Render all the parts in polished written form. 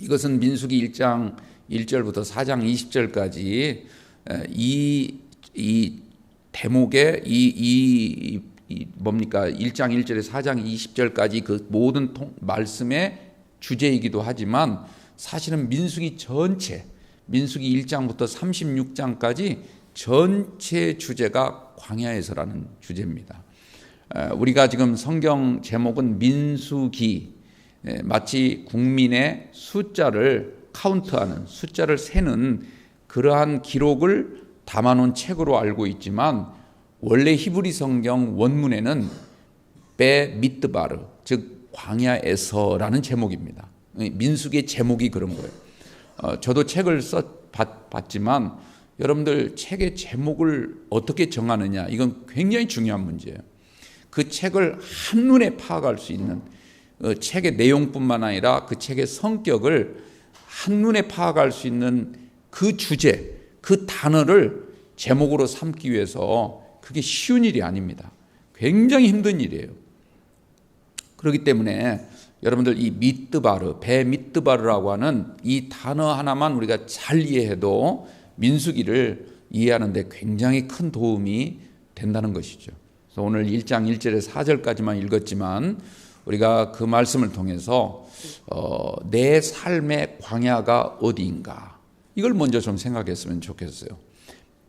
이것은 민수기 1장 1절부터 4장 20절까지 이 대목의 뭡니까? 1장 1절에 4장 20절까지 그 모든 말씀의 주제이기도 하지만 사실은 민수기 전체, 민수기 1장부터 36장까지 전체 주제가 광야에서라는 주제입니다. 우리가 지금 성경 제목은 민수기, 마치 국민의 숫자를 카운트하는, 숫자를 세는 그러한 기록을 담아놓은 책으로 알고 있지만 원래 히브리 성경 원문에는 베미드바르, 즉 광야에서라는 제목입니다. 민수기의 제목이 그런 거예요. 저도 책을 봤지만 여러분들 책의 제목을 어떻게 정하느냐, 이건 굉장히 중요한 문제예요. 그 책을 한눈에 파악할 수 있는, 책의 내용뿐만 아니라 그 책의 성격을 한눈에 파악할 수 있는 그 주제, 그 단어를 제목으로 삼기 위해서 그게 쉬운 일이 아닙니다. 굉장히 힘든 일이에요. 그렇기 때문에 여러분들 이 미드바르, 베미드바르라고 하는 이 단어 하나만 우리가 잘 이해해도 민수기를 이해하는 데 굉장히 큰 도움이 된다는 것이죠. 그래서 오늘 1장 1절에 4절까지만 읽었지만 우리가 그 말씀을 통해서 내 삶의 광야가 어디인가, 이걸 먼저 좀 생각했으면 좋겠어요.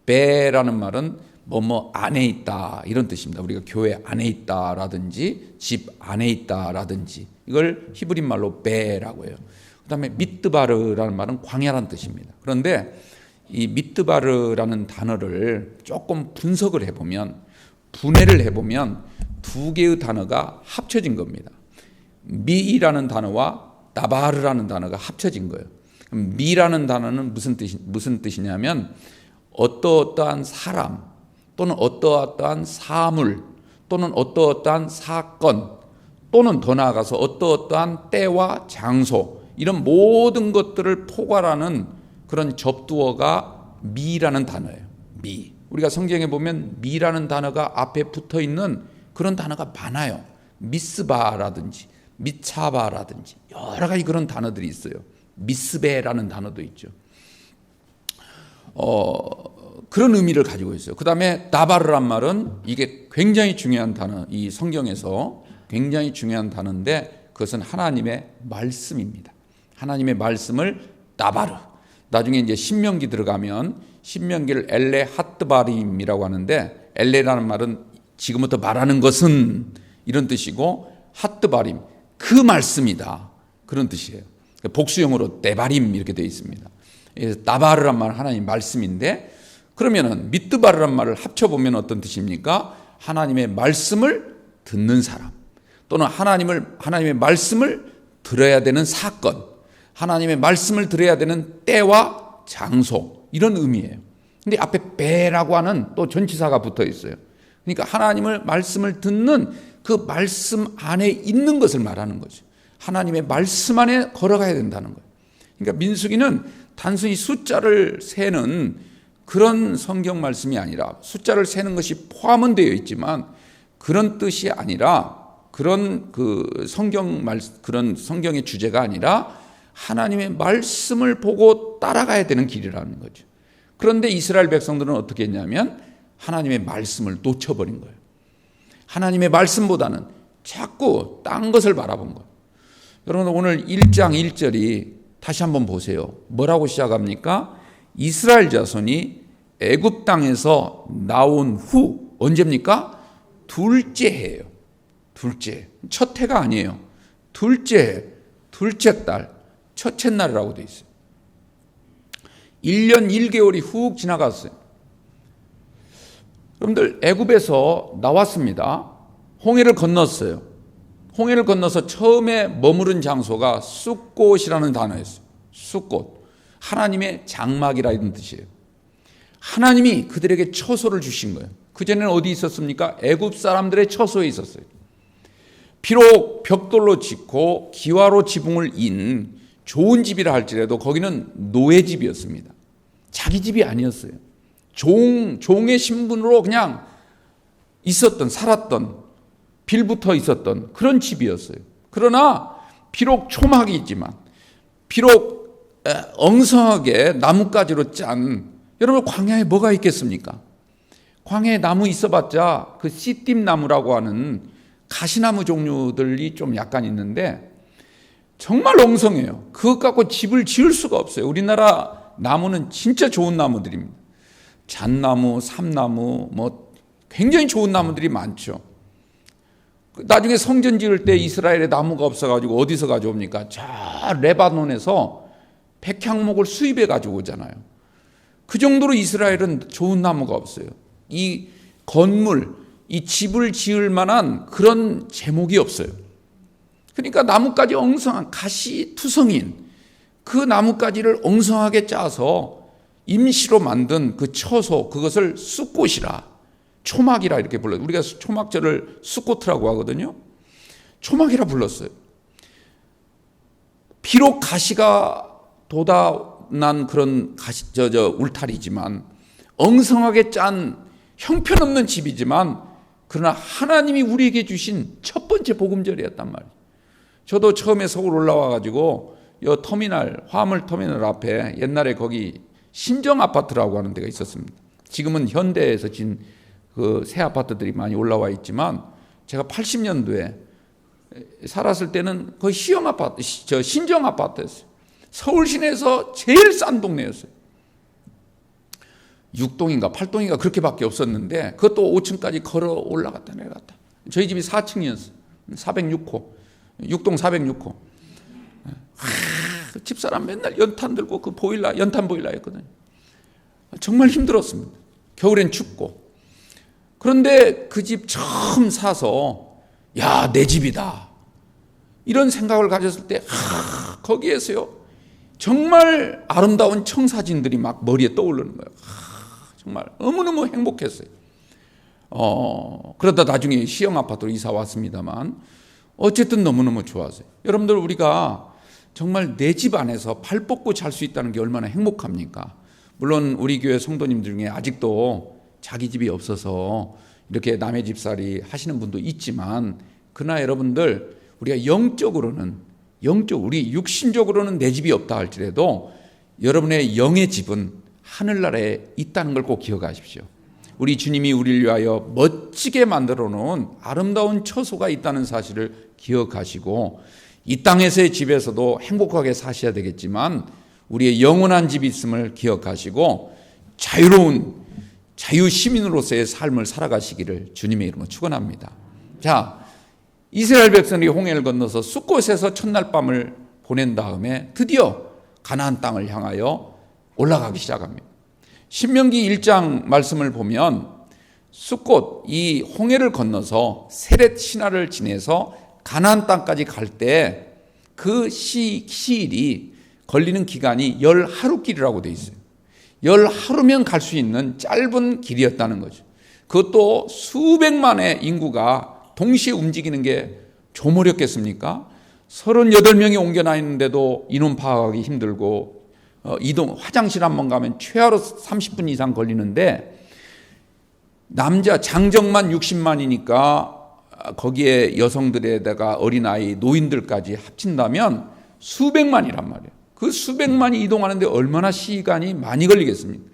베라는 말은 뭐뭐 안에 있다, 이런 뜻입니다. 우리가 교회 안에 있다라든지 집 안에 있다라든지, 이걸 히브리 말로 베라고 해요. 그 다음에 미드바르라는 말은 광야라는 뜻입니다. 그런데 이 미드바르라는 단어를 조금 분석을 해보면, 분해를 해보면 두 개의 단어가 합쳐진 겁니다. 미라는 단어와 나바르라는 단어가 합쳐진 거예요. 미라는 단어는 무슨 뜻이냐면 어떠한 사람 또는 어떠한 사물 또는 어떠한 사건 또는 더 나아가서 어떠한 때와 장소, 이런 모든 것들을 포괄하는 그런 접두어가 미라는 단어예요. 미. 우리가 성경에 보면 미라는 단어가 앞에 붙어 있는 그런 단어가 많아요. 미스바라든지 미차바라든지 여러 가지 그런 단어들이 있어요. 미스베라는 단어도 있죠. 그런 의미를 가지고 있어요. 그 다음에 나바르란 말은 이게 굉장히 중요한 단어, 이 성경에서 굉장히 중요한 단어인데 그것은 하나님의 말씀입니다. 하나님의 말씀을 나바르. 나중에 이제 신명기 들어가면 신명기를 엘레 핫드바림이라고 하는데, 엘레라는 말은 지금부터 말하는 것은 이런 뜻이고, 핫드바림, 그 말씀이다, 그런 뜻이에요. 복수형으로 데바림 이렇게 되어 있습니다. 나바르란 말은 하나님 말씀인데, 그러면은 미드바르란 말을 합쳐보면 어떤 뜻입니까? 하나님의 말씀을 듣는 사람, 또는 하나님의 말씀을 들어야 되는 사건, 하나님의 말씀을 들어야 되는 때와 장소, 이런 의미예요. 근데 앞에 베라고 하는 또 전치사가 붙어 있어요. 그러니까 하나님의 말씀을 듣는 그 말씀 안에 있는 것을 말하는 거죠. 하나님의 말씀 안에 걸어가야 된다는 거예요. 그러니까 민수기는 단순히 숫자를 세는 그런 성경 말씀이 아니라, 숫자를 세는 것이 포함은 되어 있지만 그런 뜻이 아니라, 그런 그런 성경의 주제가 아니라 하나님의 말씀을 보고 따라가야 되는 길이라는 거죠. 그런데 이스라엘 백성들은 어떻게 했냐면 하나님의 말씀을 놓쳐버린 거예요. 하나님의 말씀보다는 자꾸 딴 것을 바라본 거예요. 여러분, 오늘 1장 1절이 다시 한번 보세요. 뭐라고 시작합니까? 이스라엘 자손이 애굽 땅에서 나온 후, 언제입니까? 둘째 해예요. 둘째. 첫 해가 아니에요. 둘째 해, 둘째 달, 첫째 날이라고 되어 있어요. 1년 1개월이 훅 지나갔어요. 여러분들, 애굽에서 나왔습니다. 홍해를 건넜어요. 홍해를 건너서 처음에 머무른 장소가 숫곳이라는 단어였어요. 숫곳. 하나님의 장막이라는 뜻이에요. 하나님이 그들에게 처소를 주신 거예요. 그전에는 어디 있었습니까? 애굽 사람들의 처소에 있었어요. 비록 벽돌로 짓고 기와로 지붕을 인 좋은 집이라 할지라도 거기는 노예 집이었습니다. 자기 집이 아니었어요. 종의 신분으로 그냥 살았던, 빌붙어 있었던 그런 집이었어요. 그러나 비록 초막이 있지만, 비록 엉성하게 나뭇가지로 짠, 여러분 광야에 뭐가 있겠습니까? 광야에 나무 있어봤자 그 씨띠나무라고 하는 가시나무 종류들이 좀 약간 있는데 정말 엉성해요. 그것 갖고 집을 지을 수가 없어요. 우리나라 나무는 진짜 좋은 나무들입니다. 잣나무, 삼나무, 뭐 굉장히 좋은 나무들이 많죠. 나중에 성전 지을 때 이스라엘에 나무가 없어가지고 어디서 가져옵니까? 저 레바논에서 백향목을 수입해 가지고 오잖아요. 그 정도로 이스라엘은 좋은 나무가 없어요. 이 건물, 이 집을 지을 만한 그런 제목이 없어요. 그러니까 나뭇가지 엉성한 가시투성인 그 나뭇가지를 엉성하게 짜서 임시로 만든 그 처소, 그것을 숫꽃이라, 초막이라 이렇게 불러요. 우리가 초막절을 숫꽃이라고 하거든요. 초막이라 불렀어요. 비록 가시가 돋아난 그런 울타리지만, 엉성하게 짠 형편없는 집이지만, 그러나 하나님이 우리에게 주신 첫 번째 복음절이었단 말이에요. 저도 처음에 서울 올라와가지고 이 터미널, 화물 터미널 앞에 옛날에 거기 신정 아파트라고 하는 데가 있었습니다. 지금은 현대에서 진 그 새 아파트들이 많이 올라와 있지만, 제가 80년도에 살았을 때는 거의 시형 아파트, 신정 아파트였어요. 서울 시내에서 제일 싼 동네였어요. 6동인가 8동인가 그렇게밖에 없었는데, 그것도 5층까지 걸어 올라갔다 내려갔다. 저희 집이 4층이었어요. 406호. 6동 406호. 집사람 맨날 연탄 들고 그 보일러, 연탄 보일러였거든요. 정말 힘들었습니다. 겨울엔 춥고. 그런데 그 집 처음 사서, 야, 내 집이다, 이런 생각을 가졌을 때, 거기에서요, 정말 아름다운 청사진들이 막 머리에 떠오르는 거예요. 정말 너무너무 행복했어요. 그러다 나중에 시형 아파트로 이사 왔습니다만, 어쨌든 너무너무 좋았어요. 여러분들, 우리가 정말 내 집 안에서 발 뻗고 잘 수 있다는 게 얼마나 행복합니까? 물론 우리 교회 성도님들 중에 아직도 자기 집이 없어서 이렇게 남의 집살이 하시는 분도 있지만, 그러나 여러분들, 우리가 영적으로는, 우리 육신적으로는 내 집이 없다 할지라도 여러분의 영의 집은 하늘나라에 있다는 걸 꼭 기억하십시오. 우리 주님이 우리를 위하여 멋지게 만들어 놓은 아름다운 처소가 있다는 사실을 기억하시고, 이 땅에서의 집에서도 행복하게 사셔야 되겠지만 우리의 영원한 집이 있음을 기억하시고 자유로운 자유시민으로서의 삶을 살아가시기를 주님의 이름으로 축원합니다. 자, 이스라엘 백성이 홍해를 건너서 숫곳에서 첫날 밤을 보낸 다음에 드디어 가나안 땅을 향하여 올라가기 시작합니다. 신명기 1장 말씀을 보면 숫곳, 이 홍해를 건너서 세렛 신화를 지내서 가나안 땅까지 갈 때 그 시일이 걸리는 기간이 10하루길이라고 되어 있어요. 10하루면 갈 수 있는 짧은 길이었다는 거죠. 그것도 수백만의 인구가 동시에 움직이는 게 좀 어렵겠습니까? 38명이 옮겨나 있는데도 인원 파악하기 힘들고, 이동, 화장실 한 번 가면 최하로 30분 이상 걸리는데, 남자 장정만 60만이니까 거기에 여성들에다가 어린아이, 노인들까지 합친다면 수백만이란 말이에요. 그 수백만이 이동하는데 얼마나 시간이 많이 걸리겠습니까?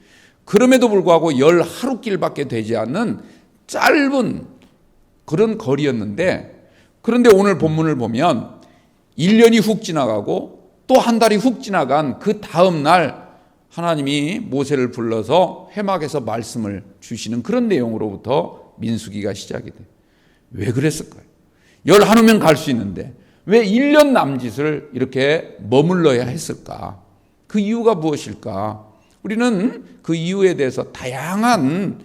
그럼에도 불구하고 10하루길밖에 되지 않는 짧은 그런 거리였는데, 그런데 오늘 본문을 보면 1년이 훅 지나가고 또 한 달이 훅 지나간 그 다음 날 하나님이 모세를 불러서 회막에서 말씀을 주시는 그런 내용으로부터 민수기가 시작이 돼요. 왜 그랬을까요? 10하루면 갈 수 있는데 왜 1년 남짓을 이렇게 머물러야 했을까? 그 이유가 무엇일까? 우리는 그 이유에 대해서 다양한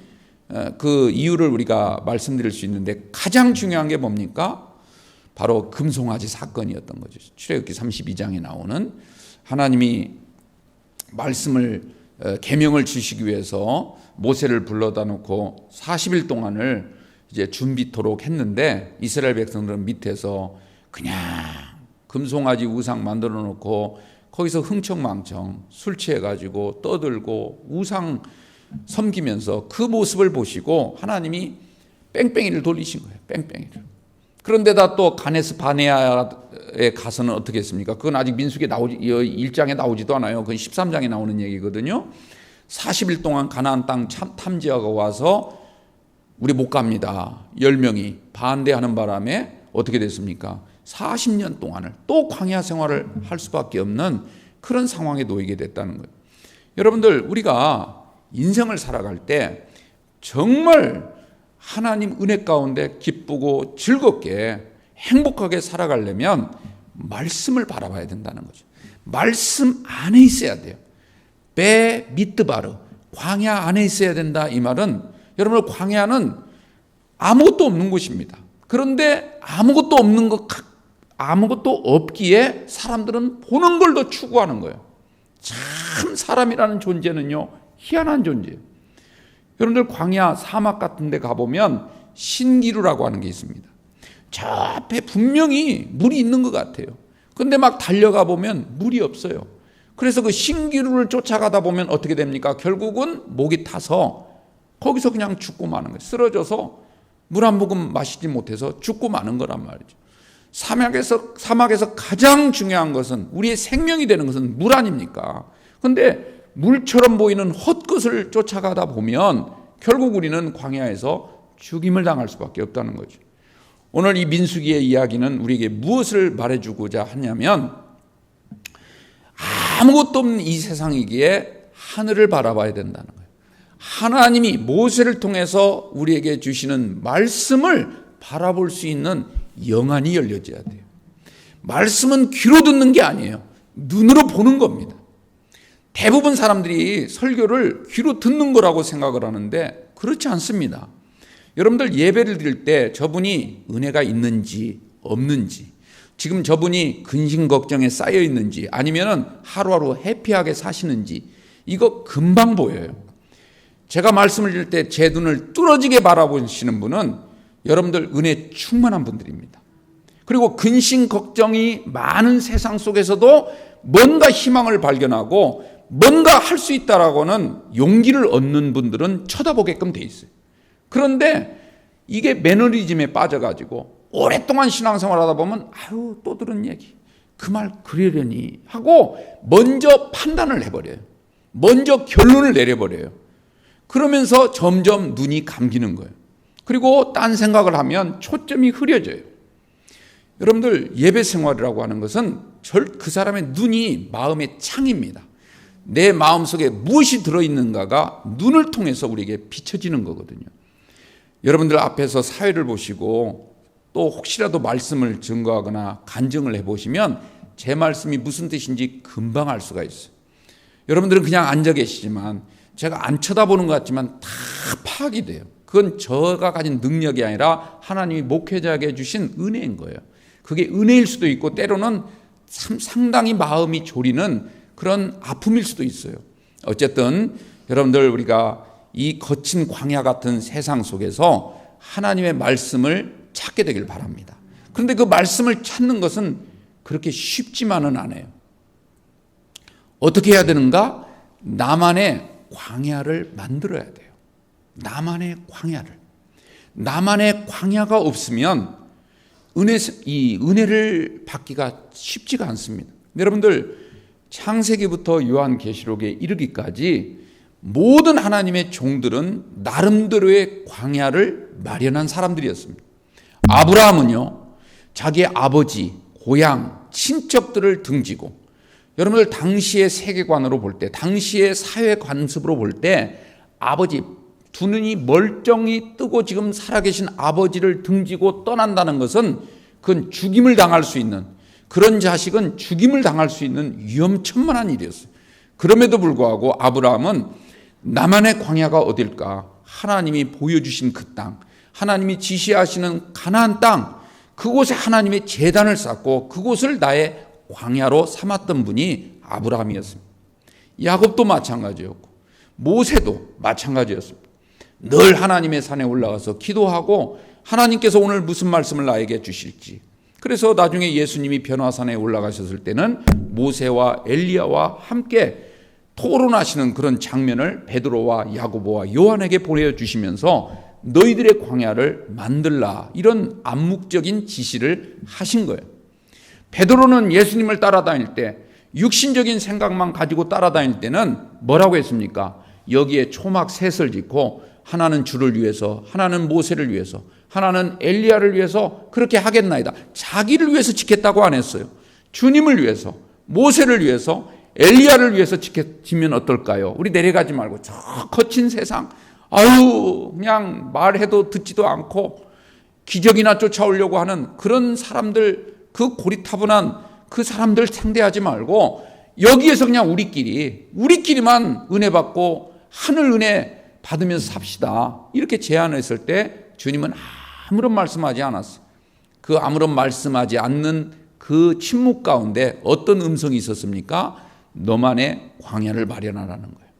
그 이유를 우리가 말씀드릴 수 있는데, 가장 중요한 게 뭡니까? 바로 금송아지 사건이었던 거죠. 출애굽기 32장에 나오는, 하나님이 말씀을 계명을 주시기 위해서 모세를 불러다 놓고 40일 동안을 이제 준비토록 했는데, 이스라엘 백성들은 밑에서 그냥 금송아지 우상 만들어 놓고 거기서 흥청망청 술 취해가지고 떠들고 우상 섬기면서 그 모습을 보시고 하나님이 뺑뺑이를 돌리신 거예요. 뺑뺑이를. 그런데다 또 가네스 바네아에 가서는 어떻게 했습니까? 그건 아직 민수기에 1장에 나오지도 않아요. 그건 13장에 나오는 얘기거든요. 40일 동안 가나안 땅 탐지하고 와서 우리 못 갑니다. 10명이 반대하는 바람에 어떻게 됐습니까? 40년 동안을 또 광야 생활을 할 수밖에 없는 그런 상황에 놓이게 됐다는 거예요. 여러분들, 우리가 인생을 살아갈 때 정말 하나님 은혜 가운데 기쁘고 즐겁게 행복하게 살아가려면 말씀을 바라봐야 된다는 거죠. 말씀 안에 있어야 돼요. 베 미트바르, 광야 안에 있어야 된다. 이 말은 여러분, 광야는 아무것도 없는 곳입니다. 그런데 아무것도 없기에 사람들은 보는 걸 더 추구하는 거예요. 참 사람이라는 존재는요, 희한한 존재예요. 여러분들, 광야 사막 같은 데 가보면 신기루라고 하는 게 있습니다. 저 앞에 분명히 물이 있는 것 같아요. 근데 막 달려가 보면 물이 없어요. 그래서 그 신기루를 쫓아가다 보면 어떻게 됩니까? 결국은 목이 타서 거기서 그냥 죽고 마는 거예요. 쓰러져서 물 한 모금 마시지 못해서 죽고 마는 거란 말이죠. 사막에서 가장 중요한 것은, 우리의 생명이 되는 것은 물 아닙니까? 그런데 물처럼 보이는 헛것을 쫓아가다 보면 결국 우리는 광야에서 죽임을 당할 수밖에 없다는 거죠. 오늘 이 민수기의 이야기는 우리에게 무엇을 말해주고자 하냐면, 아무것도 없는 이 세상이기에 하늘을 바라봐야 된다는 거예요. 하나님이 모세를 통해서 우리에게 주시는 말씀을 바라볼 수 있는 영안이 열려져야 돼요. 말씀은 귀로 듣는 게 아니에요. 눈으로 보는 겁니다. 대부분 사람들이 설교를 귀로 듣는 거라고 생각을 하는데 그렇지 않습니다. 여러분들, 예배를 드릴 때 저분이 은혜가 있는지 없는지, 지금 저분이 근심 걱정에 쌓여 있는지, 아니면은 하루하루 해피하게 사시는지, 이거 금방 보여요. 제가 말씀을 드릴 때 제 눈을 뚫어지게 바라보시는 분은 여러분들 은혜 충만한 분들입니다. 그리고 근심 걱정이 많은 세상 속에서도 뭔가 희망을 발견하고 뭔가 할 수 있다라고는 용기를 얻는 분들은 쳐다보게끔 돼 있어요. 그런데 이게 매너리즘에 빠져가지고 오랫동안 신앙생활 하다 보면 아유, 또 들은 얘기, 그 말 그러려니 하고 먼저 판단을 해버려요. 먼저 결론을 내려버려요. 그러면서 점점 눈이 감기는 거예요. 그리고 딴 생각을 하면 초점이 흐려져요. 여러분들, 예배 생활이라고 하는 것은 그 사람의 눈이 마음의 창입니다. 내 마음속에 무엇이 들어있는가가 눈을 통해서 우리에게 비춰지는 거거든요. 여러분들 앞에서 사회를 보시고 또 혹시라도 말씀을 증거하거나 간증을 해보시면 제 말씀이 무슨 뜻인지 금방 알 수가 있어요. 여러분들은 그냥 앉아 계시지만 제가 안 쳐다보는 것 같지만 다 파악이 돼요. 그건 제가 가진 능력이 아니라 하나님이 목회자에게 주신 은혜인 거예요. 그게 은혜일 수도 있고 때로는 참 상당히 마음이 졸이는 그런 아픔일 수도 있어요. 어쨌든 여러분들, 우리가 이 거친 광야 같은 세상 속에서 하나님의 말씀을 찾게 되길 바랍니다. 그런데 그 말씀을 찾는 것은 그렇게 쉽지만은 않아요. 어떻게 해야 되는가? 나만의 광야를 만들어야 돼요. 나만의 광야를. 나만의 광야가 없으면 이 은혜를 받기가 쉽지가 않습니다. 여러분들, 창세기부터 요한계시록에 이르기까지 모든 하나님의 종들은 나름대로의 광야를 마련한 사람들이었습니다. 아브라함은요, 자기의 아버지, 고향, 친척들을 등지고, 여러분들 당시의 세계관으로 볼 때, 당시의 사회 관습으로 볼 때, 아버지, 두 눈이 멀쩡히 뜨고 지금 살아계신 아버지를 등지고 떠난다는 것은 그건 죽임을 당할 수 있는, 그런 자식은 죽임을 당할 수 있는 위험천만한 일이었어요. 그럼에도 불구하고 아브라함은 나만의 광야가 어딜까? 하나님이 보여주신 그 땅, 하나님이 지시하시는 가나안 땅, 그곳에 하나님의 제단을 쌓고 그곳을 나의 광야로 삼았던 분이 아브라함이었습니다. 야곱도 마찬가지였고 모세도 마찬가지였습니다. 늘 하나님의 산에 올라가서 기도하고 하나님께서 오늘 무슨 말씀을 나에게 주실지, 그래서 나중에 예수님이 변화산에 올라가셨을 때는 모세와 엘리야와 함께 토론하시는 그런 장면을 베드로와 야고보와 요한에게 보여주시면서 너희들의 광야를 만들라, 이런 암묵적인 지시를 하신 거예요. 베드로는 예수님을 따라다닐 때 육신적인 생각만 가지고 따라다닐 때는 뭐라고 했습니까? 여기에 초막 셋을 짓고 하나는 주를 위해서, 하나는 모세를 위해서, 하나는 엘리야를 위해서 그렇게 하겠나이다. 자기를 위해서 짓겠다고 안 했어요. 주님을 위해서, 모세를 위해서, 엘리야를 위해서 짓면 어떨까요? 우리 내려가지 말고 저 거친 세상, 그냥 말해도 듣지도 않고 기적이나 쫓아오려고 하는 그런 사람들, 그 고리타분한 그 사람들 상대하지 말고 여기에서 그냥 우리끼리만 은혜 받고 하늘 은혜 받으면서 삽시다, 이렇게 제안했을 때 주님은 아무런 말씀하지 않았어요. 그 아무런 말씀하지 않는 그 침묵 가운데 어떤 음성이 있었습니까? 너만의 광야를 마련하라는 거예요.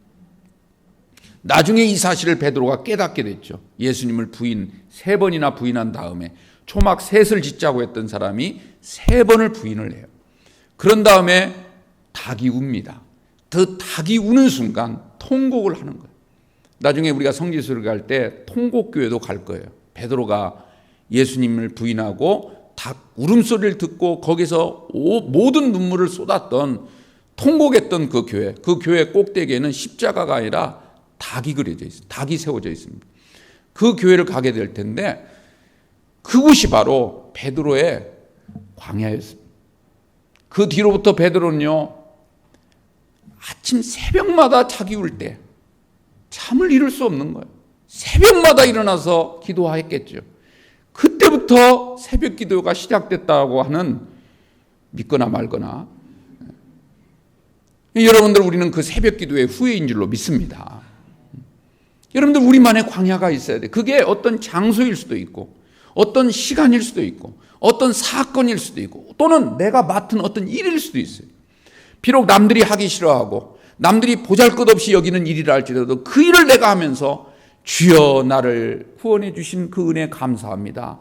나중에 이 사실을 베드로가 깨닫게 됐죠. 예수님을 3번이나 부인한 다음에 초막 셋을 짓자고 했던 사람이 3번을 부인을 해요. 그런 다음에 닭이 웁니다. 그 닭이 우는 순간 통곡을 하는 거예요. 나중에 우리가 성지순례를 갈 때 통곡교회도 갈 거예요. 베드로가 예수님을 부인하고 닭 울음소리를 듣고 거기서 모든 눈물을 쏟았던, 통곡했던 그 교회 꼭대기에는 십자가가 아니라 닭이 그려져 있습니다. 닭이 세워져 있습니다. 그 교회를 가게 될 텐데 그곳이 바로 베드로의 광야였습니다. 그 뒤로부터 베드로는요, 아침 새벽마다 자기 울 때 잠을 이룰 수 없는 거예요. 새벽마다 일어나서 기도했겠죠. 그때부터 새벽 기도가 시작됐다고 하는, 믿거나 말거나, 여러분들, 우리는 그 새벽 기도의 후예인 줄로 믿습니다. 여러분들, 우리만의 광야가 있어야 돼. 그게 어떤 장소일 수도 있고, 어떤 시간일 수도 있고, 어떤 사건일 수도 있고, 또는 내가 맡은 어떤 일일 수도 있어요. 비록 남들이 하기 싫어하고 남들이 보잘것없이 여기는 일이라 할지라도 그 일을 내가 하면서 주여 나를 구원해 주신 그 은혜 감사합니다.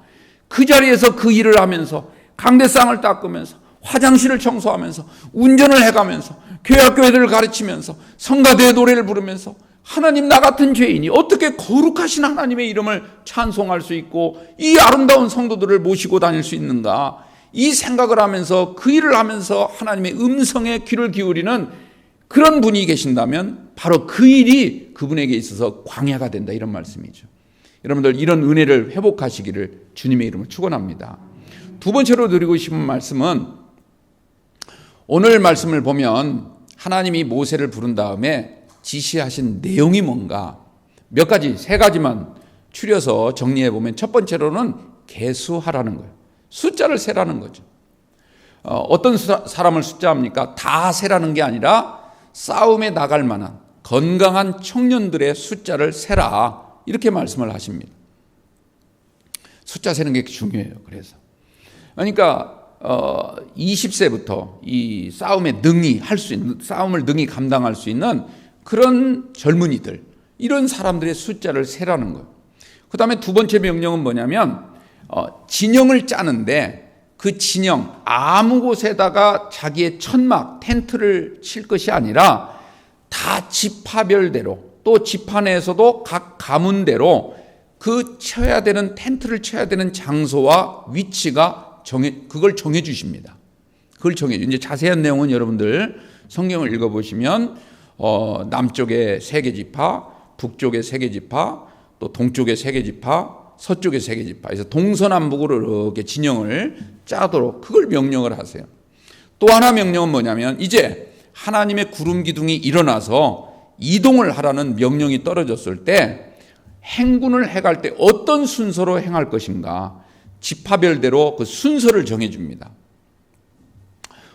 그 자리에서 그 일을 하면서 강대상을 닦으면서 화장실을 청소하면서 운전을 해가면서 교회 학교애들을 가르치면서 성가대의 노래를 부르면서 하나님, 나 같은 죄인이 어떻게 거룩하신 하나님의 이름을 찬송할 수 있고 이 아름다운 성도들을 모시고 다닐 수 있는가, 이 생각을 하면서 그 일을 하면서 하나님의 음성에 귀를 기울이는 그런 분이 계신다면 바로 그 일이 그분에게 있어서 광야가 된다, 이런 말씀이죠. 여러분들, 이런 은혜를 회복하시기를 주님의 이름으로 축원합니다. 두 번째로 드리고 싶은 말씀은, 오늘 말씀을 보면 하나님이 모세를 부른 다음에 지시하신 내용이 뭔가 몇 가지, 3가지만 추려서 정리해 보면, 첫 번째로는 계수하라는 거예요. 숫자를 세라는 거죠. 어떤 사람을 숫자합니까? 다 세라는 게 아니라 싸움에 나갈 만한 건강한 청년들의 숫자를 세라, 이렇게 말씀을 하십니다. 숫자 세는 게 중요해요. 그래서 그러니까 20세부터 이 싸움에 능히 할 수 있는, 싸움을 능히 감당할 수 있는 그런 젊은이들, 이런 사람들의 숫자를 세라는 거예요. 그 다음에 두 번째 명령은 뭐냐면, 진영을 짜는데 그 진영, 아무 곳에다가 자기의 천막, 텐트를 칠 것이 아니라 다 지파별대로, 또 지파 내에서도 각 가문대로 그 쳐야 되는, 텐트를 쳐야 되는 장소와 위치가 그걸 정해 주십니다. 그걸 이제 자세한 내용은 여러분들 성경을 읽어보시면 남쪽에 3개 지파, 북쪽에 3개 지파, 또 동쪽에 3개 지파, 서쪽에 3개 지파, 그래서 동서남북으로 이렇게 진영을 짜도록 그걸 명령을 하세요. 또 하나 명령은 뭐냐면, 이제 하나님의 구름 기둥이 일어나서 이동을 하라는 명령이 떨어졌을 때 행군을 해갈 때 어떤 순서로 행할 것인가, 지파별대로 그 순서를 정해줍니다.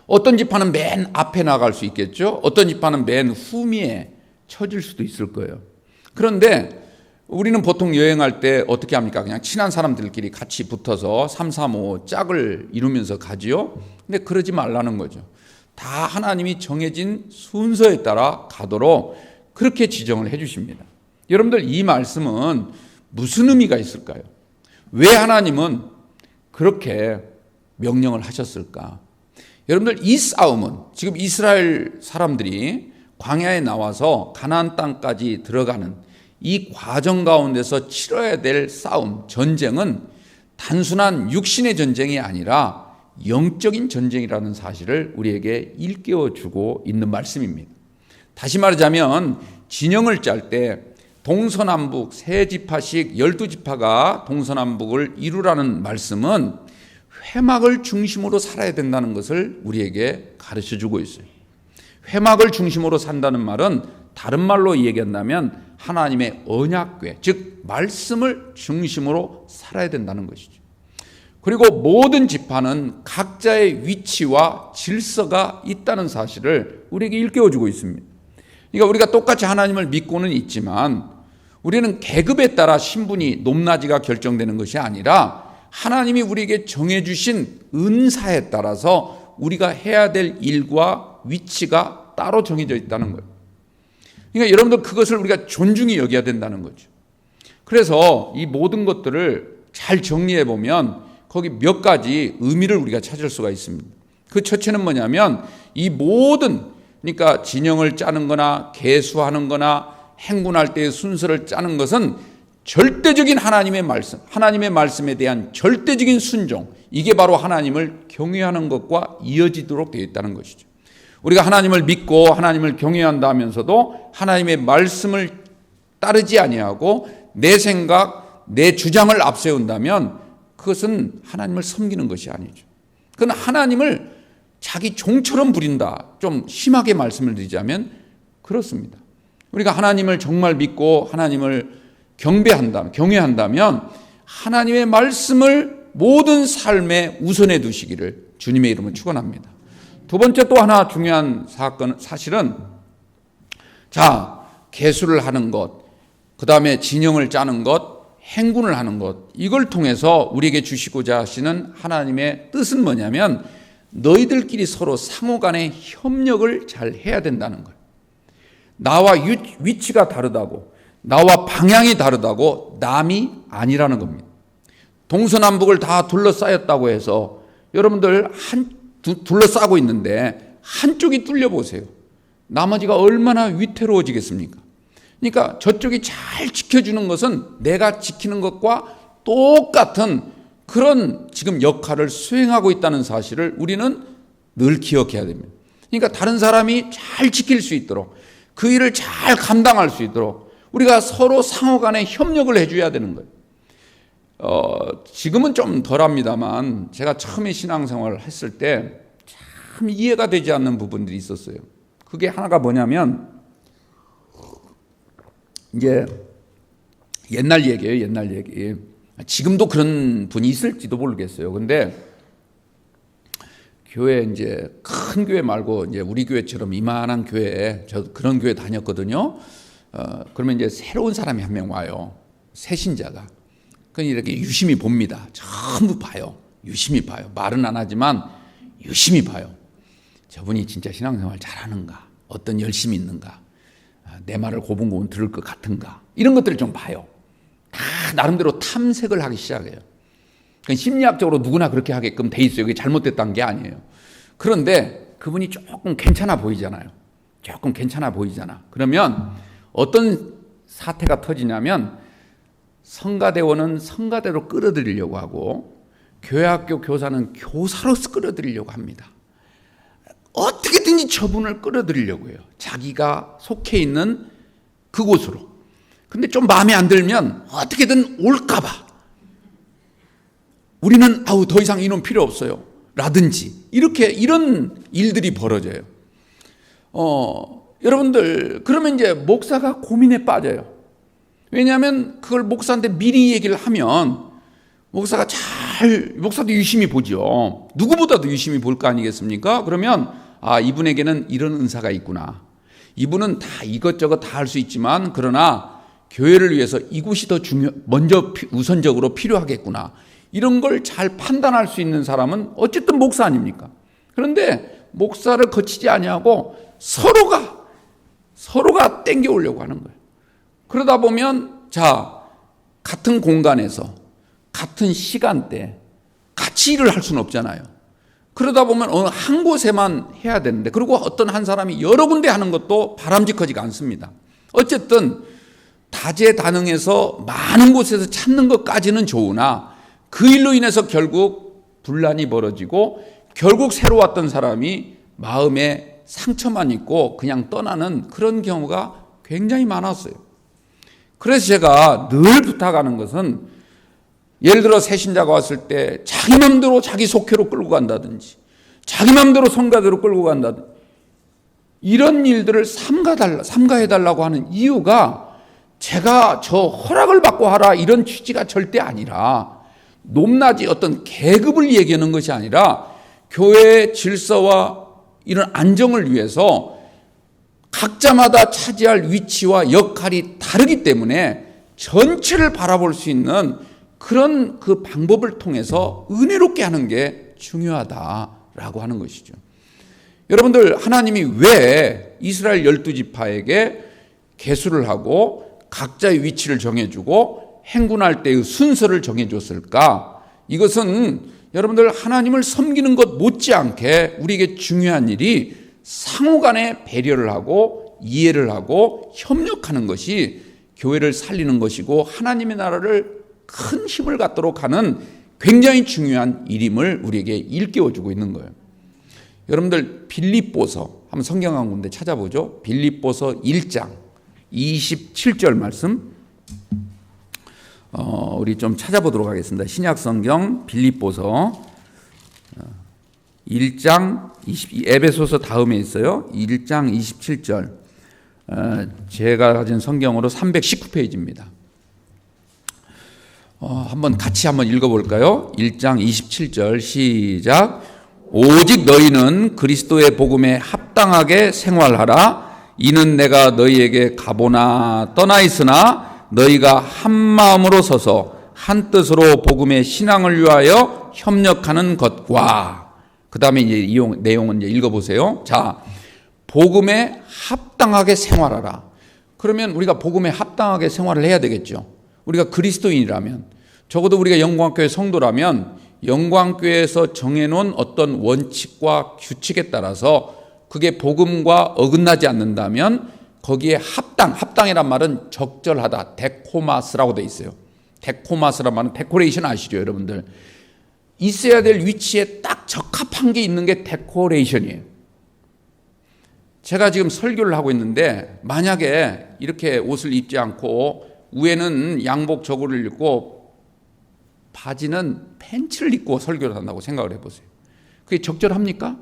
어떤 지파는 맨 앞에 나갈 수 있겠죠. 어떤 지파는 맨 후미에 처질 수도 있을 거예요. 그런데 우리는 보통 여행할 때 어떻게 합니까? 그냥 친한 사람들끼리 같이 붙어서 3, 4, 5 짝을 이루면서 가지요. 근데 그러지 말라는 거죠. 다 하나님이 정해진 순서에 따라 가도록 그렇게 지정을 해 주십니다. 여러분들, 이 말씀은 무슨 의미가 있을까요? 왜 하나님은 그렇게 명령을 하셨을까? 여러분들, 이 싸움은 지금 이스라엘 사람들이 광야에 나와서 가나안 땅까지 들어가는 이 과정 가운데서 치러야 될 싸움, 전쟁은 단순한 육신의 전쟁이 아니라 영적인 전쟁이라는 사실을 우리에게 일깨워주고 있는 말씀입니다. 다시 말하자면 진영을 짤 때 동서남북 세 지파씩 12지파가 동서남북을 이루라는 말씀은 회막을 중심으로 살아야 된다는 것을 우리에게 가르쳐주고 있어요. 회막을 중심으로 산다는 말은 다른 말로 얘기한다면 하나님의 언약궤, 즉 말씀을 중심으로 살아야 된다는 것이죠. 그리고 모든 지파는 각자의 위치와 질서가 있다는 사실을 우리에게 일깨워주고 있습니다. 그러니까 우리가 똑같이 하나님을 믿고는 있지만 우리는 계급에 따라 신분이 높낮이가 결정되는 것이 아니라 하나님이 우리에게 정해주신 은사에 따라서 우리가 해야 될 일과 위치가 따로 정해져 있다는 거예요. 그러니까 여러분들 그것을 우리가 존중히 여겨야 된다는 거죠. 그래서 이 모든 것들을 잘 정리해 보면 거기 몇 가지 의미를 우리가 찾을 수가 있습니다. 그 첫째는 뭐냐면 이 모든, 그러니까 진영을 짜는 거나 계수하는 거나 행군할 때의 순서를 짜는 것은 절대적인 하나님의 말씀, 하나님의 말씀에 대한 절대적인 순종, 이게 바로 하나님을 경외하는 것과 이어지도록 되어 있다는 것이죠. 우리가 하나님을 믿고 하나님을 경외한다 하면서도 하나님의 말씀을 따르지 아니하고 내 생각, 내 주장을 앞세운다면 그것은 하나님을 섬기는 것이 아니죠. 그건 하나님을 자기 종처럼 부린다. 좀 심하게 말씀을 드리자면 그렇습니다. 우리가 하나님을 정말 믿고 하나님을 경외한다면 하나님의 말씀을 모든 삶에 우선해 두시기를 주님의 이름으로 축원합니다. 두 번째 또 하나 중요한 사실은 계수를 하는 것, 그 다음에 진영을 짜는 것, 행군을 하는 것, 이걸 통해서 우리에게 주시고자 하시는 하나님의 뜻은 뭐냐면 너희들끼리 서로 상호간에 협력을 잘 해야 된다는 거예요. 나와 위치가 다르다고, 나와 방향이 다르다고 남이 아니라는 겁니다. 동서남북을 다 둘러싸였다고 해서 여러분들 둘러싸고 있는데 한쪽이 뚫려보세요. 나머지가 얼마나 위태로워지겠습니까? 그러니까 저쪽이 잘 지켜주는 것은 내가 지키는 것과 똑같은 그런 지금 역할을 수행하고 있다는 사실을 우리는 늘 기억해야 됩니다. 그러니까 다른 사람이 잘 지킬 수 있도록 그 일을 잘 감당할 수 있도록 우리가 서로 상호간에 협력을 해줘야 되는 거예요. 지금은 좀 덜합니다만 제가 처음에 신앙생활을 했을 때 참 이해가 되지 않는 부분들이 있었어요. 그게 하나가 뭐냐면 이제 옛날 얘기예요. 옛날 얘기. 지금도 그런 분이 있을지도 모르겠어요. 근데 교회 이제 큰 교회 말고 이제 우리 교회처럼 이만한 교회에 저 그런 교회 다녔거든요. 그러면 이제 새로운 사람이 한 명 와요. 새 신자가. 그건 이렇게 유심히 봅니다. 전부 봐요. 유심히 봐요. 말은 안 하지만 유심히 봐요. 저분이 진짜 신앙생활 잘하는가? 어떤 열심이 있는가? 내 말을 고분고분 들을 것 같은가? 이런 것들을 좀 봐요. 다 나름대로 탐색을 하기 시작해요. 심리학적으로 누구나 그렇게 하게끔 돼 있어요. 이게 잘못됐다는 게 아니에요. 그런데 그분이 조금 괜찮아 보이잖아요. 조금 괜찮아 보이잖아. 그러면 어떤 사태가 터지냐면 성가대원은 성가대로 끌어들이려고 하고 교회학교 교사는 교사로서 끌어들이려고 합니다. 어떻게든지 저분을 끌어들이려고 해요. 자기가 속해 있는 그곳으로. 근데 좀 마음에 안 들면 어떻게든 올까 봐. 우리는 더 이상 이놈 필요 없어요. 라든지 이런 일들이 벌어져요. 여러분들 그러면 이제 목사가 고민에 빠져요. 왜냐하면 그걸 목사한테 미리 얘기를 하면 목사도 유심히 보죠. 누구보다도 유심히 볼 거 아니겠습니까? 그러면 이분에게는 이런 은사가 있구나. 이분은 다 이것저것 다 할 수 있지만 그러나 교회를 위해서 이곳이 더 먼저 우선적으로 필요하겠구나. 이런 걸 잘 판단할 수 있는 사람은 어쨌든 목사 아닙니까? 그런데 목사를 거치지 아니하고 서로가 땡겨오려고 하는 거예요. 그러다 보면 같은 공간에서 같은 시간대 같이 일을 할 수는 없잖아요. 그러다 보면 어느 한 곳에만 해야 되는데 그리고 어떤 한 사람이 여러 군데 하는 것도 바람직하지가 않습니다. 어쨌든 다재다능해서 많은 곳에서 찾는 것까지는 좋으나 그 일로 인해서 결국 분란이 벌어지고 결국 새로 왔던 사람이 마음에 상처만 있고 그냥 떠나는 그런 경우가 굉장히 많았어요. 그래서 제가 늘 부탁하는 것은 예를 들어 새 신자가 왔을 때 자기 맘대로 자기 속회로 끌고 간다든지 자기 맘대로 성가대로 끌고 간다든지 이런 일들을 삼가해달라고 하는 이유가 제가 저 허락을 받고 하라 이런 취지가 절대 아니라 높낮이 어떤 계급을 얘기하는 것이 아니라 교회의 질서와 이런 안정을 위해서 각자마다 차지할 위치와 역할이 다르기 때문에 전체를 바라볼 수 있는 그런 그 방법을 통해서 은혜롭게 하는 게 중요하다라고 하는 것이죠. 여러분들, 하나님이 왜 이스라엘 12지파에게 계수를 하고 각자의 위치를 정해주고 행군할 때의 순서를 정해줬을까? 이것은 여러분들 하나님을 섬기는 것 못지않게 우리에게 중요한 일이 상호간에 배려를 하고 이해를 하고 협력하는 것이 교회를 살리는 것이고 하나님의 나라를 큰 힘을 갖도록 하는 굉장히 중요한 일임을 우리에게 일깨워주고 있는 거예요. 여러분들 빌립보서 한번 성경 한 군데 찾아보죠. 빌립보서 1장 27절 말씀 우리 좀 찾아보도록 하겠습니다. 신약 성경 빌립보서 1장 20, 에베소서 다음에 있어요. 1장 27절 제가 가진 성경으로 319페이지입니다. 한번 같이 한번 읽어볼까요? 1장 27절 시작. 오직 너희는 그리스도의 복음에 합당하게 생활하라. 이는 내가 너희에게 가보나 떠나 있으나 너희가 한 마음으로 서서 한 뜻으로 복음의 신앙을 위하여 협력하는 것과 그 다음에 이제 이 내용은 이제 읽어보세요. 자, 복음에 합당하게 생활하라. 그러면 우리가 복음에 합당하게 생활을 해야 되겠죠. 우리가 그리스도인이라면, 적어도 우리가 영광교회 성도라면 영광교회에서 정해놓은 어떤 원칙과 규칙에 따라서 그게 복음과 어긋나지 않는다면 거기에 합당이란 말은 적절하다, 데코마스라고 돼 있어요. 데코마스란 말은 데코레이션 아시죠, 여러분들? 있어야 될 위치에 딱 적합한 게 있는 게 데코레이션이에요. 제가 지금 설교를 하고 있는데 만약에 이렇게 옷을 입지 않고 위에는 양복 저고를 입고 바지는 팬츠를 입고 설교를 한다고 생각을 해보세요. 그게 적절합니까?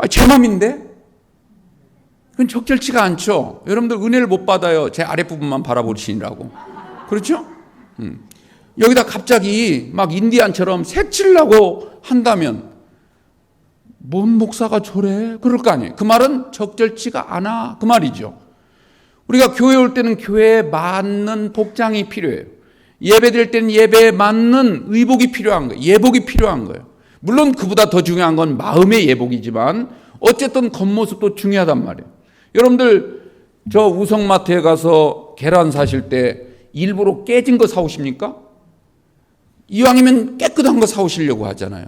제 맘인데? 그건 적절치가 않죠. 여러분들 은혜를 못 받아요. 제 아랫부분만 바라보시느라고. 그렇죠? 여기다 갑자기 막 인디안처럼 색칠을 하고 한다면 뭔 목사가 저래? 그럴 거 아니에요. 그 말은 적절치가 않아. 그 말이죠. 우리가 교회 올 때는 교회에 맞는 복장이 필요해요. 예배 드릴 때는 예배에 맞는 의복이 필요한 거예요. 예복이 필요한 거예요. 물론 그보다 더 중요한 건 마음의 예복이지만 어쨌든 겉모습도 중요하단 말이에요. 여러분들 저 우성마트에 가서 계란 사실 때 일부러 깨진 거 사오십니까? 이왕이면 깨끗한 거 사오시려고 하잖아요.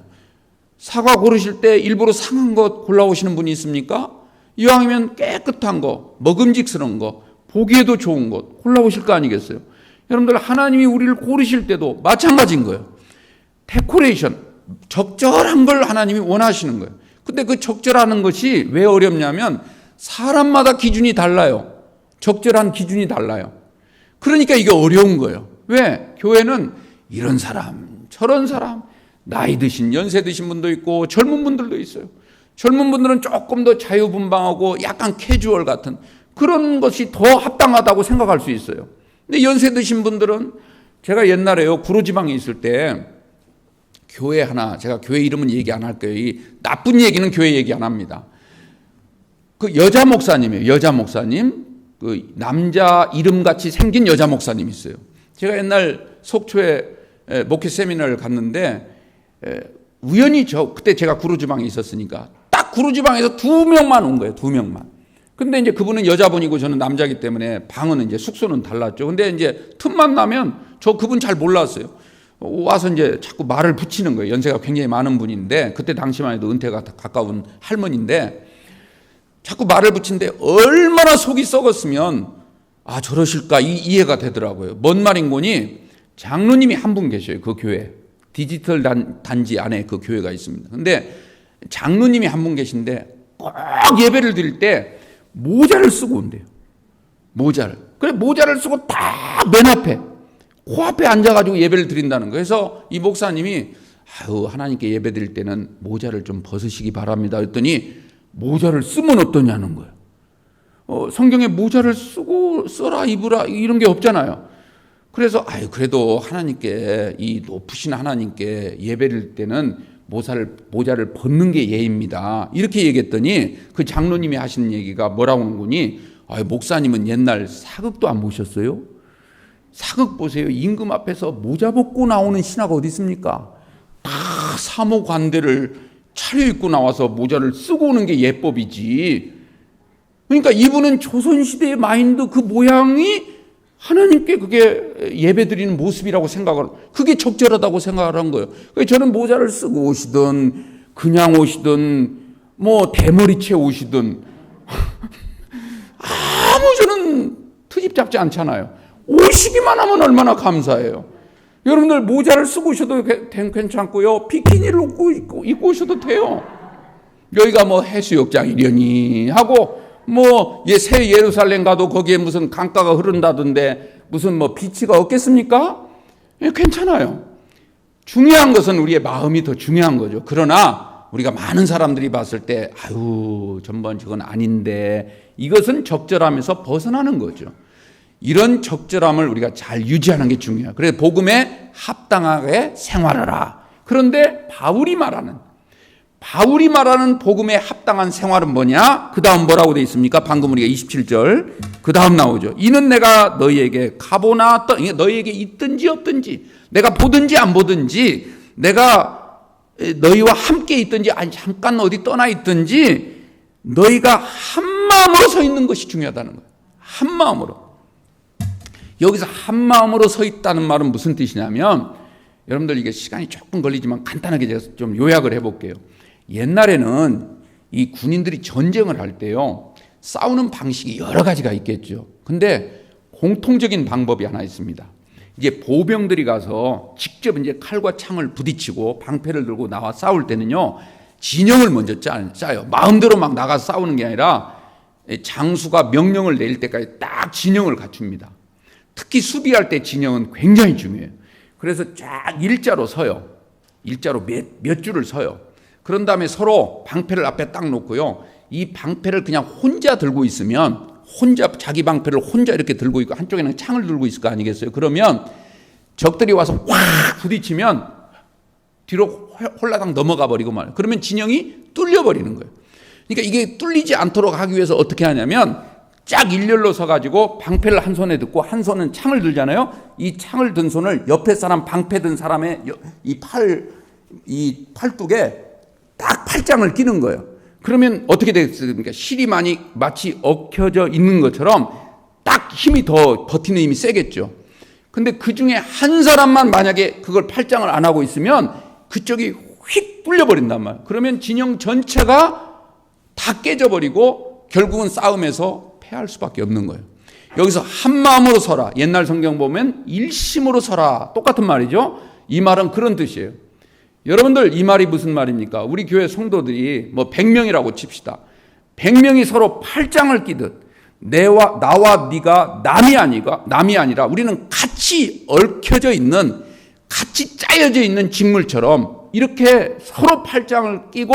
사과 고르실 때 일부러 상한 거 골라오시는 분이 있습니까? 이왕이면 깨끗한 거, 먹음직스러운 거, 보기에도 좋은 것 골라오실 거 아니겠어요? 여러분들 하나님이 우리를 고르실 때도 마찬가지인 거예요. 데코레이션, 적절한 걸 하나님이 원하시는 거예요. 근데 그 적절하는 것이 왜 어렵냐면 사람마다 기준이 달라요. 적절한 기준이 달라요. 그러니까 이게 어려운 거예요. 왜? 교회는 이런 사람, 저런 사람, 나이 드신, 연세 드신 분도 있고 젊은 분들도 있어요. 젊은 분들은 조금 더 자유분방하고 약간 캐주얼 같은 그런 것이 더 합당하다고 생각할 수 있어요. 근데 연세 드신 분들은 제가 옛날에요, 구로지방에 있을 때 교회 하나, 제가 교회 이름은 얘기 안 할 거예요. 이 나쁜 얘기는 교회 얘기 안 합니다. 그 여자 목사님이에요. 여자 목사님. 그 남자 이름같이 생긴 여자 목사님이 있어요. 제가 옛날 속초에 목회 세미나를 갔는데 우연히 그때 제가 구로지방에 있었으니까 딱 구로지방에서 2명만 온 거예요. 2명만. 근데 이제 그분은 여자분이고 저는 남자이기 때문에 방은 이제 숙소는 달랐죠. 근데 이제 틈만 나면 저 그분 잘 몰랐어요. 와서 이제 자꾸 말을 붙이는 거예요. 연세가 굉장히 많은 분인데 그때 당시만 해도 은퇴가 가까운 할머니인데 자꾸 말을 붙이는데 얼마나 속이 썩었으면 아, 저러실까 이해가 되더라고요. 뭔 말인 거니? 장로님이 한 분 계셔요. 그 교회. 디지털 단지 안에 그 교회가 있습니다. 근데 장로님이 한 분 계신데 꼭 예배를 드릴 때 모자를 쓰고 온대요. 모자를. 그래 모자를 쓰고 다 맨 앞에 코앞에 앉아가지고 예배를 드린다는 거예요. 그래서 이 목사님이 아유 하나님께 예배 드릴 때는 모자를 좀 벗으시기 바랍니다 했더니 모자를 쓰면 어떠냐는 거예요. 성경에 모자를 쓰고 써라 입으라 이런 게 없잖아요. 그래서 아유 그래도 하나님께 이 높으신 하나님께 예배를 때는 모자를 벗는 게 예입니다. 이렇게 얘기했더니 그 장로님이 하시는 얘기가 뭐라고 하는 거니? 아유 목사님은 옛날 사극도 안 보셨어요? 사극 보세요. 임금 앞에서 모자 벗고 나오는 신하가 어디 있습니까? 다 사모관대를 차려입고 나와서 모자를 쓰고 오는 게 예법이지. 그러니까 이분은 조선시대의 마인드 그 모양이 하나님께 그게 예배드리는 모습이라고 생각을, 그게 적절하다고 생각을 한 거예요. 그래서 저는 모자를 쓰고 오시든 그냥 오시든 뭐 대머리채 오시든 아무 저는 트집 잡지 않잖아요. 오시기만 하면 얼마나 감사해요. 여러분들 모자를 쓰고 오셔도 괜찮고요. 비키니를 입고 오셔도 돼요. 여기가 뭐 해수욕장이려니 하고 뭐 새 예루살렘 가도 거기에 무슨 강가가 흐른다던데 무슨 뭐 비치가 없겠습니까? 괜찮아요. 중요한 것은 우리의 마음이 더 중요한 거죠. 그러나 우리가 많은 사람들이 봤을 때 아유 전번 저건 아닌데 이것은 적절함에서 벗어나는 거죠. 이런 적절함을 우리가 잘 유지하는 게 중요해요. 그래서 복음에 합당하게 생활하라. 그런데 바울이 말하는 복음에 합당한 생활은 뭐냐? 그 다음 뭐라고 되어 있습니까? 방금 우리가 27절 그 다음 나오죠. 이는 내가 너희에게 가보나 너희에게 있든지 없든지 내가 보든지 안 보든지 내가 너희와 함께 있든지 아니 잠깐 어디 떠나 있든지 너희가 한 마음으로 서 있는 것이 중요하다는 거예요. 한 마음으로. 여기서 한 마음으로 서 있다는 말은 무슨 뜻이냐면 여러분들 이게 시간이 조금 걸리지만 간단하게 제가 좀 요약을 해볼게요. 옛날에는 이 군인들이 전쟁을 할 때요 싸우는 방식이 여러 가지가 있겠죠. 근데 공통적인 방법이 하나 있습니다. 이제 보병들이 가서 직접 이제 칼과 창을 부딪히고 방패를 들고 나와 싸울 때는요 진영을 먼저 짜요. 마음대로 막 나가서 싸우는 게 아니라 장수가 명령을 내릴 때까지 딱 진영을 갖춥니다. 특히 수비할 때 진영은 굉장히 중요해요. 그래서 쫙 일자로 서요. 일자로 몇 줄을 서요. 그런 다음에 서로 방패를 앞에 딱 놓고요. 이 방패를 그냥 혼자 들고 있으면 자기 방패를 혼자 이렇게 들고 있고 한쪽에는 창을 들고 있을 거 아니겠어요? 그러면 적들이 와서 확 부딪히면 뒤로 홀라당 넘어가 버리고 말이에요. 그러면 진영이 뚫려 버리는 거예요. 그러니까 이게 뚫리지 않도록 하기 위해서 어떻게 하냐면 쫙 일렬로 서가지고 방패를 한 손에 듣고 한 손은 창을 들잖아요. 이 창을 든 손을 옆에 사람 방패 든 사람의 이 팔뚝에 딱 팔짱을 끼는 거예요. 그러면 어떻게 되겠습니까? 실이 마치 엉켜져 있는 것처럼 딱 힘이 더 버티는 힘이 세겠죠. 근데 그 중에 한 사람만 만약에 그걸 팔짱을 안 하고 있으면 그쪽이 휙 뚫려버린단 말이에요. 그러면 진영 전체가 다 깨져버리고 결국은 싸움에서 패할 수밖에 없는 거예요. 여기서 한 마음으로 서라. 옛날 성경 보면 일심으로 서라. 똑같은 말이죠. 이 말은 그런 뜻이에요. 여러분들 이 말이 무슨 말입니까? 우리 교회 성도들이 뭐 100명이라고 칩시다. 100명이 서로 팔짱을 끼듯 나와 네가 남이 아니라 우리는 같이 얽혀져 있는 같이 짜여져 있는 직물처럼 이렇게 서로 팔짱을 끼고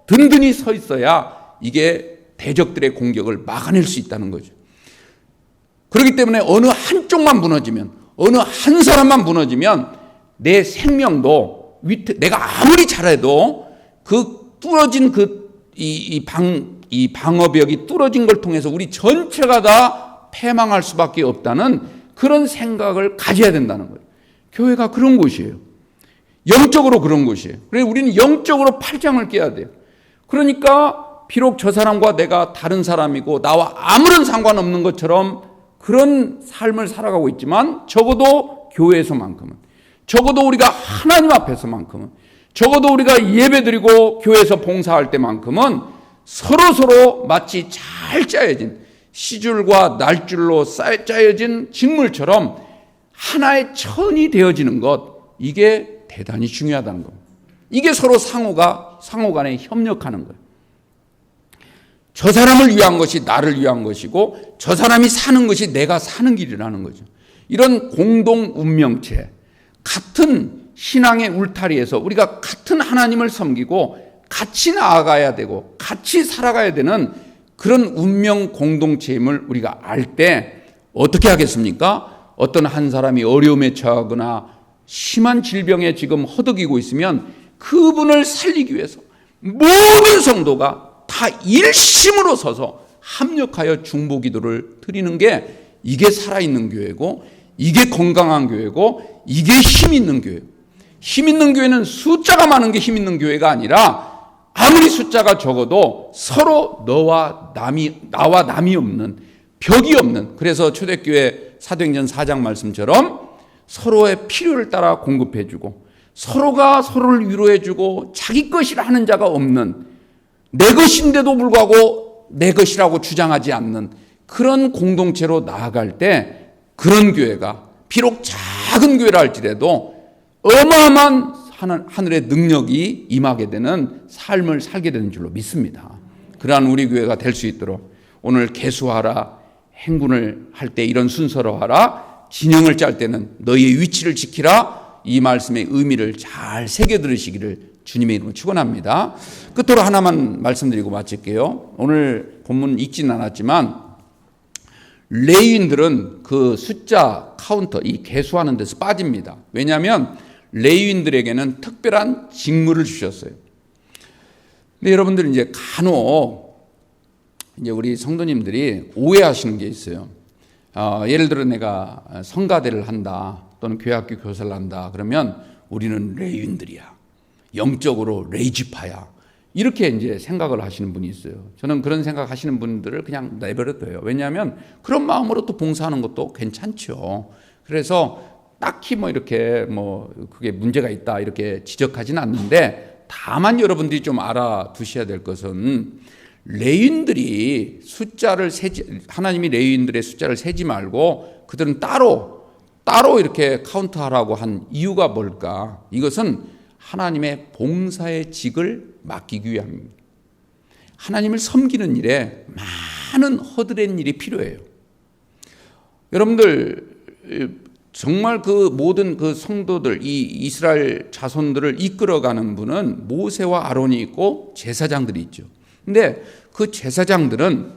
든든히 서 있어야 이게 대적들의 공격을 막아낼 수 있다는 거죠. 그렇기 때문에 어느 한쪽만 무너지면 어느 한 사람만 무너지면 내 생명도 내가 아무리 잘해도 그 뚫어진 이 방어벽이 뚫어진 걸 통해서 우리 전체가 다 패망할 수밖에 없다는 그런 생각을 가져야 된다는 거예요. 교회가 그런 곳이에요. 영적으로 그런 곳이에요. 그래서 우리는 영적으로 팔짱을 껴야 돼요. 그러니까 비록 저 사람과 내가 다른 사람이고 나와 아무런 상관없는 것처럼 그런 삶을 살아가고 있지만 적어도 교회에서만큼은 적어도 우리가 하나님 앞에서만큼은 적어도 우리가 예배드리고 교회에서 봉사할 때만큼은 서로 마치 잘 짜여진 시줄과 날줄로 짜여진 직물처럼 하나의 천이 되어지는 것, 이게 대단히 중요하다는 겁니다. 이게 서로 상호간에 협력하는 거예요. 저 사람을 위한 것이 나를 위한 것이고 저 사람이 사는 것이 내가 사는 길이라는 거죠. 이런 공동 운명체, 같은 신앙의 울타리에서 우리가 같은 하나님을 섬기고 같이 나아가야 되고 같이 살아가야 되는 그런 운명 공동체임을 우리가 알 때 어떻게 하겠습니까? 어떤 한 사람이 어려움에 처하거나 심한 질병에 지금 허덕이고 있으면 그분을 살리기 위해서 모든 성도가 다 일심으로 서서 합력하여 중보기도를 드리는 게 이게 살아있는 교회고 이게 건강한 교회고 이게 힘 있는 교회고, 힘 있는 교회는 숫자가 많은 게 힘 있는 교회가 아니라 아무리 숫자가 적어도 서로 나와 남이 없는, 벽이 없는, 그래서 초대교회 사도행전 4장 말씀처럼 서로의 필요를 따라 공급해주고 서로가 서로를 위로해주고 자기 것이라 하는 자가 없는, 내 것인데도 불구하고 내 것이라고 주장하지 않는 그런 공동체로 나아갈 때 그런 교회가 비록 작은 교회라 할지라도 어마어마한 하늘의 능력이 임하게 되는 삶을 살게 되는 줄로 믿습니다. 그러한 우리 교회가 될 수 있도록 오늘 계수하라, 행군을 할 때 이런 순서로 하라, 진영을 짤 때는 너희의 위치를 지키라, 이 말씀의 의미를 잘 새겨 들으시기를 주님의 이름으로 축원합니다. 끝으로 하나만 말씀드리고 마칠게요. 오늘 본문 읽지는 않았지만 레위인들은 그 숫자 카운터, 이 계수하는 데서 빠집니다. 왜냐하면 레위인들에게는 특별한 직무를 주셨어요. 근데 여러분들 이제 간혹 이제 우리 성도님들이 오해하시는 게 있어요. 예를 들어 내가 성가대를 한다 또는 교회학교 교사를 한다 그러면 우리는 레위인들이야, 영적으로 레이지파야, 이렇게 이제 생각을 하시는 분이 있어요. 저는 그런 생각하시는 분들을 그냥 내버려둬요. 왜냐하면 그런 마음으로 또 봉사하는 것도 괜찮죠. 그래서 딱히 이렇게 그게 문제가 있다 이렇게 지적하지는 않는데, 다만 여러분들이 좀 알아두셔야 될 것은 레위인들이 하나님이 레위인들의 숫자를 세지 말고 그들은 따로 이렇게 카운트하라고 한 이유가 뭘까? 이것은 하나님의 봉사의 직을 맡기기 위함입니다. 하나님을 섬기는 일에 많은 허드렛 일이 필요해요. 여러분들 정말 그 모든 그 성도들, 이 이스라엘 자손들을 이끌어가는 분은 모세와 아론이 있고 제사장들이 있죠. 근데 그 제사장들은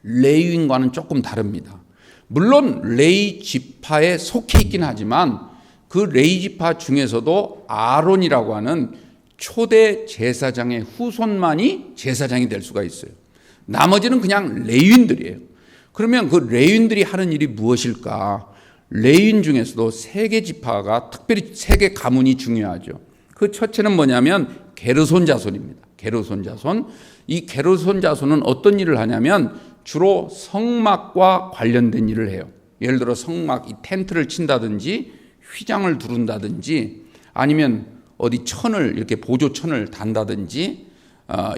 레위인과는 조금 다릅니다. 물론 레위 지파에 속해 있긴 하지만 그 레위 지파 중에서도 아론이라고 하는 초대 제사장의 후손만이 제사장이 될 수가 있어요. 나머지는 그냥 레위인들이에요. 그러면 그 레위인들이 하는 일이 무엇일까? 레위인 중에서도 세 개 지파가 특별히 세 개 가문이 중요하죠. 그 첫째는 뭐냐면 게르손 자손입니다. 게르손 자손. 이 게르손 자손은 어떤 일을 하냐면 주로 성막과 관련된 일을 해요. 예를 들어 성막, 이 텐트를 친다든지 휘장을 두른다든지 아니면 어디 천을 이렇게 보조천을 단다든지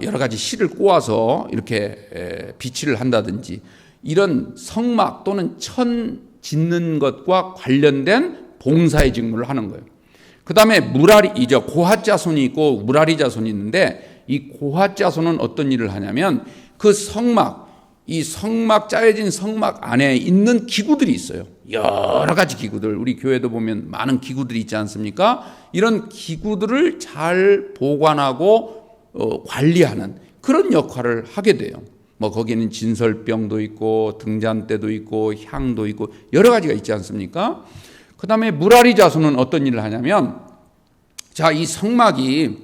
여러 가지 실을 꼬아서 이렇게 비치를 한다든지 이런 성막 또는 천 짓는 것과 관련된 봉사의 직무를 하는 거예요. 그 다음에 고핫 자손이 있고 무라리 자손이 있는데 이 고핫 자손은 어떤 일을 하냐면 그 이 성막 짜여진 성막 안에 있는 기구들이 있어요. 여러 가지 기구들, 우리 교회도 보면 많은 기구들이 있지 않습니까? 이런 기구들을 잘 보관하고 관리하는 그런 역할을 하게 돼요. 거기는 진설병도 있고 등잔대도 있고 향도 있고 여러 가지가 있지 않습니까? 그 다음에 무라리 자손은 어떤 일을 하냐면, 자, 이 성막이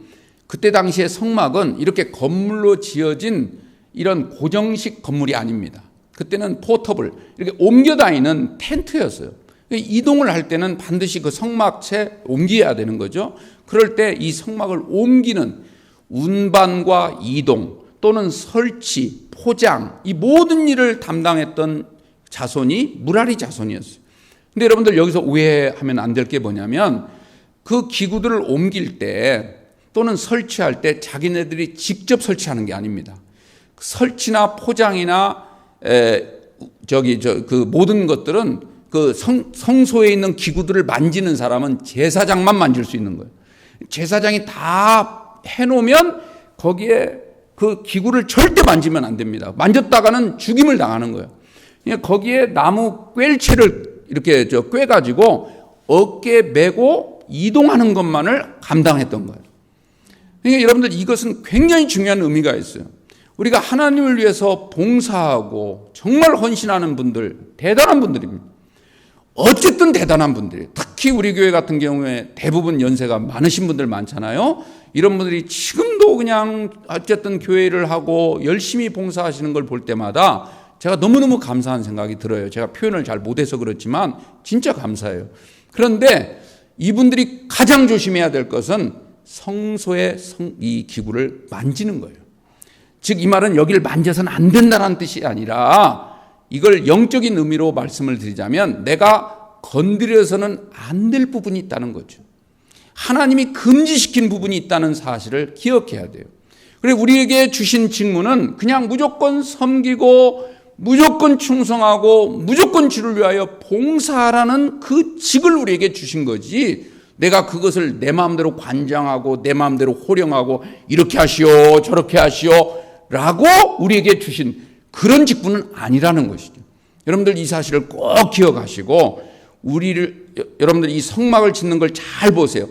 그때 당시에 성막은 이렇게 건물로 지어진 이런 고정식 건물이 아닙니다. 그때는 포터블, 이렇게 옮겨 다니는 텐트였어요. 이동을 할 때는 반드시 그 성막채 옮겨야 되는 거죠. 그럴 때 이 성막을 옮기는 운반과 이동 또는 설치, 포장, 이 모든 일을 담당했던 자손이 무라리 자손이었어요. 근데 여러분들 여기서 오해하면 안 될 게 뭐냐면 그 기구들을 옮길 때 또는 설치할 때 자기네들이 직접 설치하는 게 아닙니다. 설치나 포장이나 그 모든 것들은 그 성소에 있는 기구들을 만지는 사람은 제사장만 만질 수 있는 거예요. 제사장이 다 해놓으면 거기에 그 기구를 절대 만지면 안 됩니다. 만졌다가는 죽임을 당하는 거예요. 그러니까 거기에 나무 꿰채를 이렇게 꿰가지고 어깨에 메고 이동하는 것만을 감당했던 거예요. 그러니까 여러분들 이것은 굉장히 중요한 의미가 있어요. 우리가 하나님을 위해서 봉사하고 정말 헌신하는 분들, 대단한 분들입니다. 어쨌든 대단한 분들이에요. 특히 우리 교회 같은 경우에 대부분 연세가 많으신 분들 많잖아요. 이런 분들이 지금도 그냥 어쨌든 교회를 하고 열심히 봉사하시는 걸 볼 때마다 제가 너무너무 감사한 생각이 들어요. 제가 표현을 잘 못해서 그렇지만 진짜 감사해요. 그런데 이분들이 가장 조심해야 될 것은 성소의 이 기구를 만지는 거예요. 즉 이 말은 여기를 만져서는 안 된다는 뜻이 아니라 이걸 영적인 의미로 말씀을 드리자면 내가 건드려서는 안 될 부분이 있다는 거죠. 하나님이 금지시킨 부분이 있다는 사실을 기억해야 돼요. 그리고 우리에게 주신 직무는 그냥 무조건 섬기고 무조건 충성하고 무조건 주를 위하여 봉사하라는 그 직을 우리에게 주신 거지, 내가 그것을 내 마음대로 관장하고 내 마음대로 호령하고 이렇게 하시오 저렇게 하시오 라고 우리에게 주신 그런 직분은 아니라는 것이죠. 여러분들 이 사실을 꼭 기억하시고 여러분들 이 성막을 짓는 걸 잘 보세요.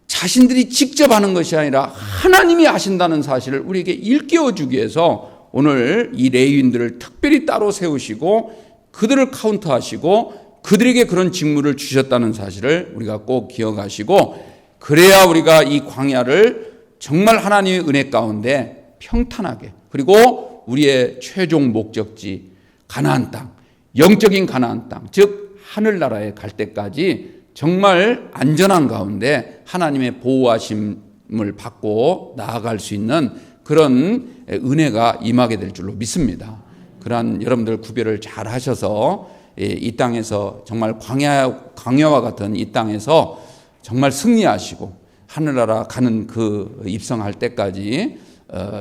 자신들이 직접 하는 것이 아니라 하나님이 하신다는 사실을 우리에게 일깨워 주기 위해서 오늘 이 레위인들을 특별히 따로 세우시고 그들을 카운트하시고 그들에게 그런 직무를 주셨다는 사실을 우리가 꼭 기억하시고, 그래야 우리가 이 광야를 정말 하나님의 은혜 가운데 평탄하게, 그리고 우리의 최종 목적지 가나안 땅, 영적인 가나안 땅, 즉 하늘나라에 갈 때까지 정말 안전한 가운데 하나님의 보호하심을 받고 나아갈 수 있는 그런 은혜가 임하게 될 줄로 믿습니다. 그러한 여러분들 구별을 잘 하셔서 이 땅에서 정말 광야와 같은 이 땅에서 정말 승리하시고 하늘나라 가는 그 입성할 때까지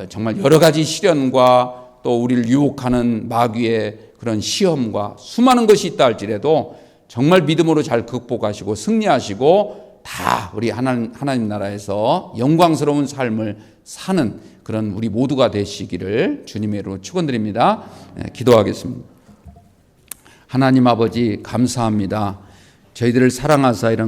정말 여러 가지 시련과 또 우리를 유혹하는 마귀의 그런 시험과 수많은 것이 있다 할지라도 정말 믿음으로 잘 극복하시고 승리하시고 다 우리 하나님 나라에서 영광스러운 삶을 사는 그런 우리 모두가 되시기를 주님의 이름으로 축원드립니다. 기도하겠습니다. 하나님 아버지 감사합니다. 저희들을 사랑하사 이런